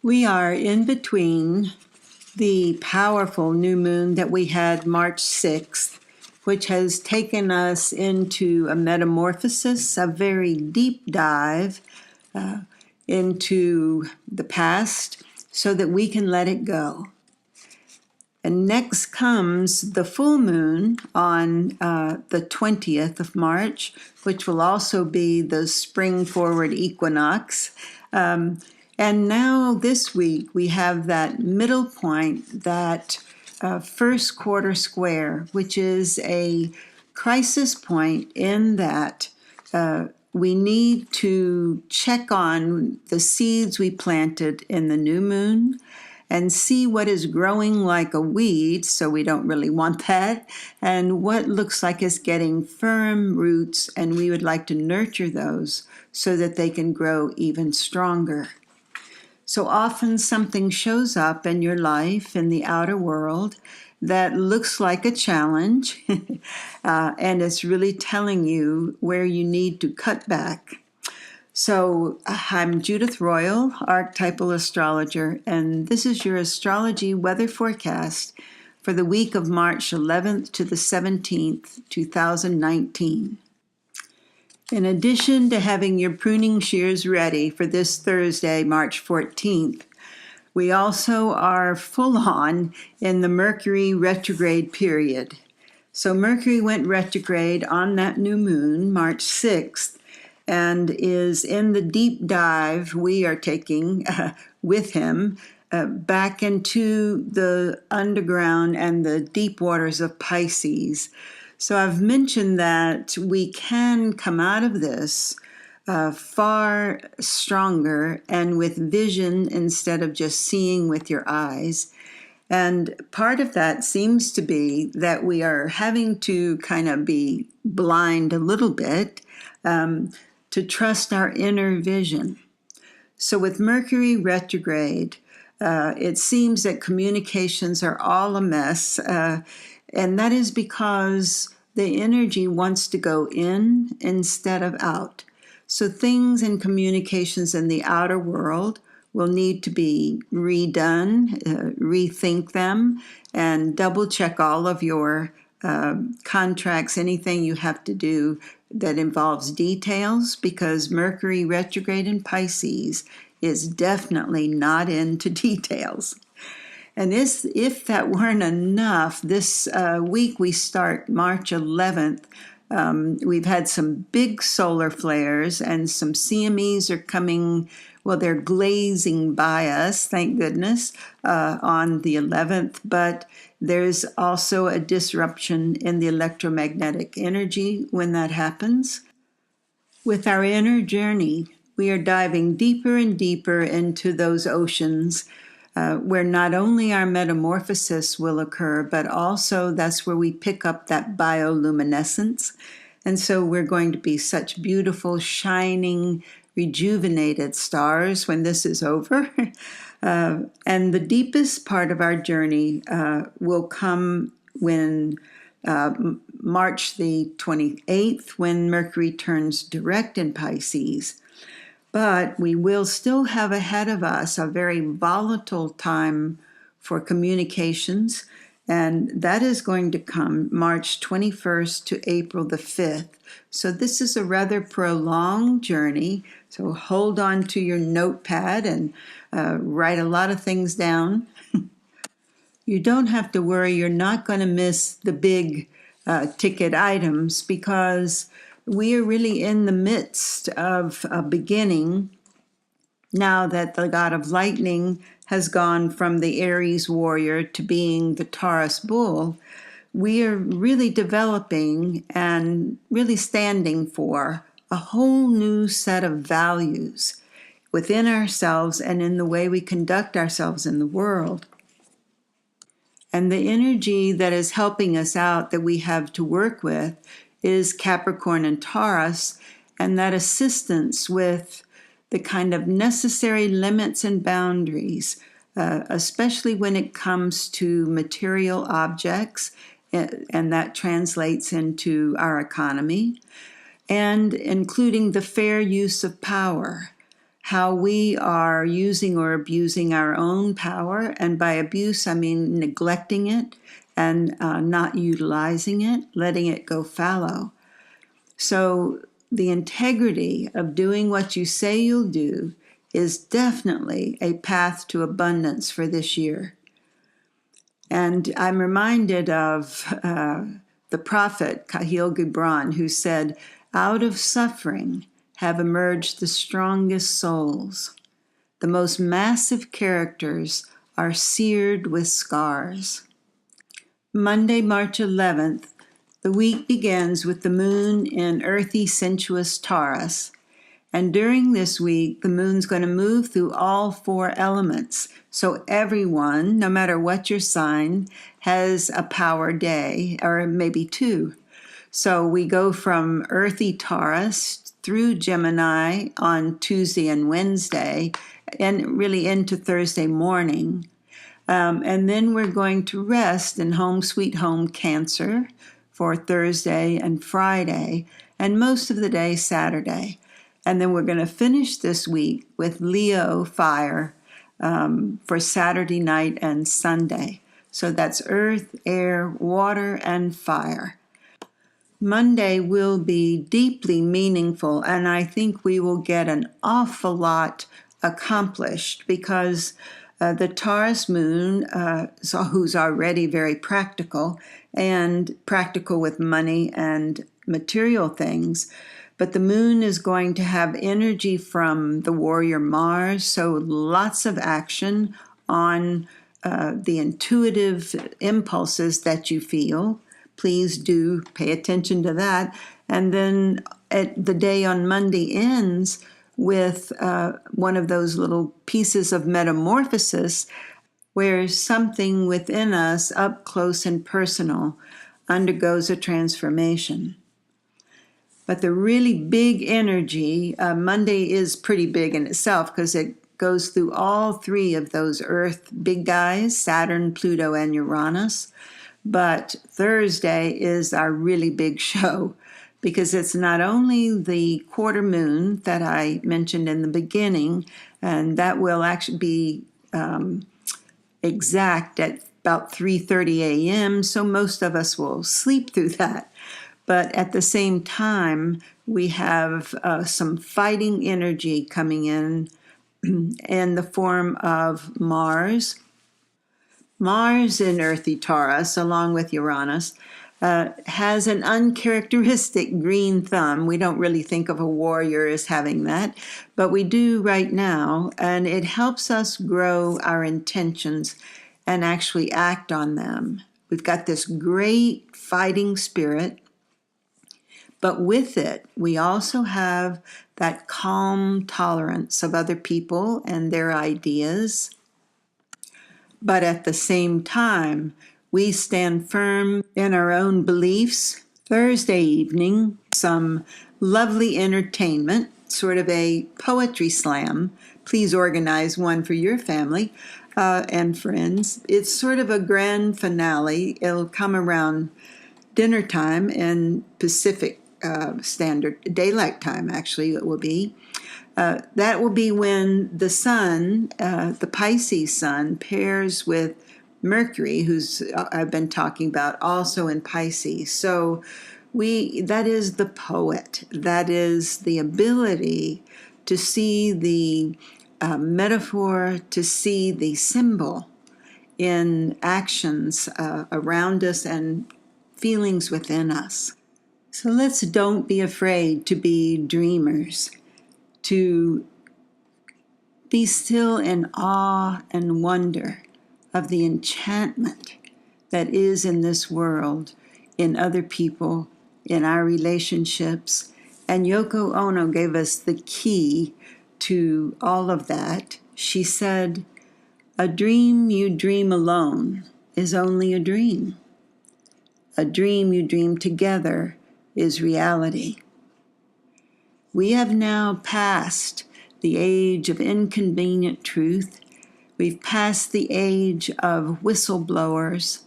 We are in between the powerful new moon that we had March 6th, which has taken us into a metamorphosis, a very deep dive into the past so that we can let it go. And next comes the full moon on the 20th of March, which will also be the spring forward equinox. And now this week we have that middle point, that first quarter square, which is a crisis point in that we need to check on the seeds we planted in the new moon and see what is growing like a weed, so we don't really want that, and what looks like it's getting firm roots, and we would like to nurture those so that they can grow even stronger. So often something shows up in your life, in the outer world, that looks like a challenge, and it's really telling you where you need to cut back. So I'm Judith Royal, archetypal astrologer, and this is your astrology weather forecast for the week of March 11th to the 17th, 2019. In addition to having your pruning shears ready for this Thursday, March 14th, we also are full on in the Mercury retrograde period. So Mercury went retrograde on that new moon, March 6th, and is in the deep dive we are taking with him back into the underground and the deep waters of Pisces. So I've mentioned that we can come out of this far stronger and with vision instead of just seeing with your eyes. And part of that seems to be that we are having to kind of be blind a little bit to trust our inner vision. So with Mercury retrograde, it seems that communications are all a mess, and that is because the energy wants to go in instead of out. So things in communications in the outer world will need to be redone, rethink them, and double check all of your contracts, anything you have to do that involves details, because Mercury retrograde in Pisces is definitely not into details. And if that weren't enough, this week we start March 11th. We've had some big solar flares, and some CMEs are coming, well, they're glazing by us, thank goodness, on the 11th. But there's also a disruption in the electromagnetic energy when that happens. With our inner journey, we are diving deeper and deeper into those oceans where not only our metamorphosis will occur, but also that's where we pick up that bioluminescence. And so we're going to be such beautiful, shining, rejuvenated stars when this is over. And the deepest part of our journey will come when March the 28th, when Mercury turns direct in Pisces. But we will still have ahead of us a very volatile time for communications, and that is going to come March 21st to April the 5th. So this is a rather prolonged journey, so hold on to your notepad and write a lot of things down. You don't have to worry, you're not going to miss the big ticket items, because we are really in the midst of a beginning now that the god of lightning has gone from the Aries warrior to being the Taurus bull. We are really developing and really standing for a whole new set of values within ourselves and in the way we conduct ourselves in the world. And the energy that is helping us out that we have to work with is Capricorn and Taurus, and that assistance with the kind of necessary limits and boundaries, especially when it comes to material objects, and that translates into our economy, and including the fair use of power. how we are using or abusing our own power. And by abuse, I mean neglecting it and not utilizing it, letting it go fallow. So the integrity of doing what you say you'll do is definitely a path to abundance for this year. And I'm reminded of the prophet Kahil Gibran, who said, "Out of suffering have emerged the strongest souls. The most massive characters are seared with scars." Monday, March 11th, the week begins with the moon in earthy, sensuous Taurus. And during this week, the moon's going to move through all four elements. So everyone, no matter what your sign, has a power day, or maybe two. So we go from earthy Taurus through Gemini on Tuesday and Wednesday, and really into Thursday morning. And then we're going to rest in home sweet home Cancer for Thursday and Friday, and most of the day Saturday. And then we're going to finish this week with Leo fire for Saturday night and Sunday. So that's earth, air, water, and fire. Monday will be deeply meaningful, and I think we will get an awful lot accomplished because the Taurus moon, who's already very practical and practical with money and material things, but the moon is going to have energy from the warrior Mars, so lots of action on the intuitive impulses that you feel. Please do pay attention to that. And then the day on Monday ends with one of those little pieces of metamorphosis where something within us, up close and personal, undergoes a transformation. But the really big energy, Monday is pretty big in itself because it goes through all three of those Earth big guys, Saturn, Pluto, and Uranus. But Thursday is our really big show because it's not only the quarter moon that I mentioned in the beginning, and that will actually be exact at about 3:30 a.m., so most of us will sleep through that. But at the same time, we have some fighting energy coming in the form of Mars. Mars in earthy Taurus, along with Uranus, has an uncharacteristic green thumb. We don't really think of a warrior as having that, but we do right now, and it helps us grow our intentions and actually act on them. We've got this great fighting spirit, but with it, we also have that calm tolerance of other people and their ideas. But at the same time, we stand firm in our own beliefs. Thursday evening, some lovely entertainment, sort of a poetry slam. Please organize one for your family and friends. It's sort of a grand finale. It'll come around dinner time in Pacific Standard Daylight Time, actually, it will be. That will be when the sun, the Pisces sun, pairs with Mercury, who's I've been talking about, also in Pisces. So that is the poet. That is the ability to see the metaphor, to see the symbol in actions around us and feelings within us. So don't be afraid to be dreamers, to be still in awe and wonder of the enchantment that is in this world, in other people, in our relationships. And Yoko Ono gave us the key to all of that. She said, "A dream you dream alone is only a dream. A dream you dream together is reality." We have now passed the age of inconvenient truth. We've passed the age of whistleblowers,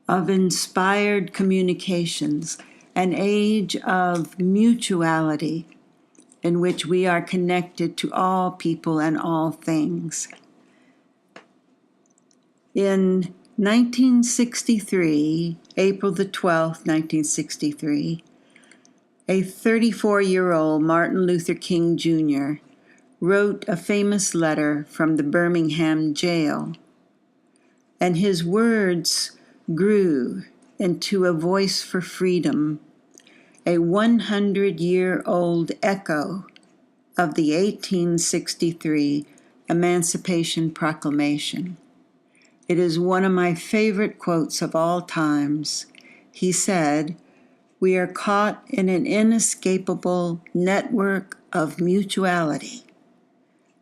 of inspired communications, an age of mutuality, in which we are connected to all people and all things. In 1963, April the 12th, 1963, a 34-year-old Martin Luther King Jr. wrote a famous letter from the Birmingham jail, and his words grew into a voice for freedom, a 100-year-old echo of the 1863 Emancipation Proclamation. It is one of my favorite quotes of all times. He said, "We are caught in an inescapable network of mutuality,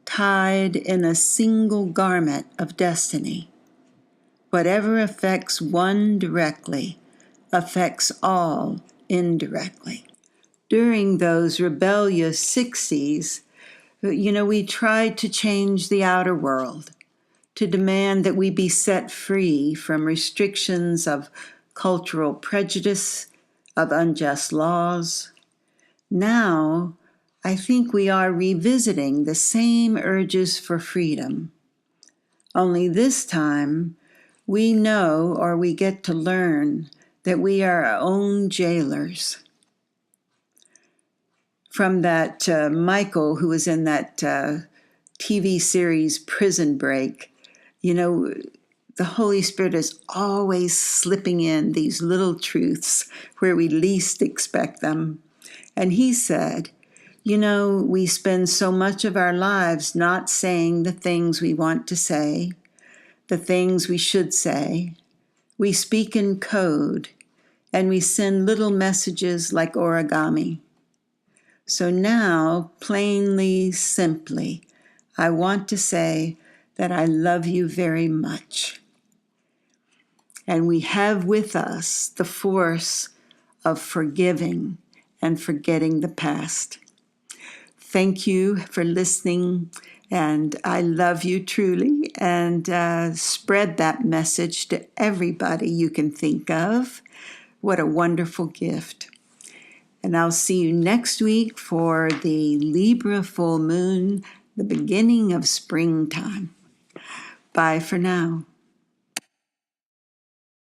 tied in a single garment of destiny. Whatever affects one directly affects all indirectly." During those rebellious 60s, we tried to change the outer world, to demand that we be set free from restrictions of cultural prejudice, of unjust laws. Now, I think we are revisiting the same urges for freedom. Only this time, we know, or we get to learn, that we are our own jailers. From that Michael, who was in that TV series Prison Break, the Holy Spirit is always slipping in these little truths where we least expect them. And he said, we spend so much of our lives not saying the things we want to say, the things we should say. We speak in code, and we send little messages like origami. So now, plainly, simply, I want to say that I love you very much. And we have with us the force of forgiving and forgetting the past. Thank you for listening, and I love you truly, and spread that message to everybody you can think of. What a wonderful gift. And I'll see you next week for the Libra full moon, the beginning of springtime. Bye for now.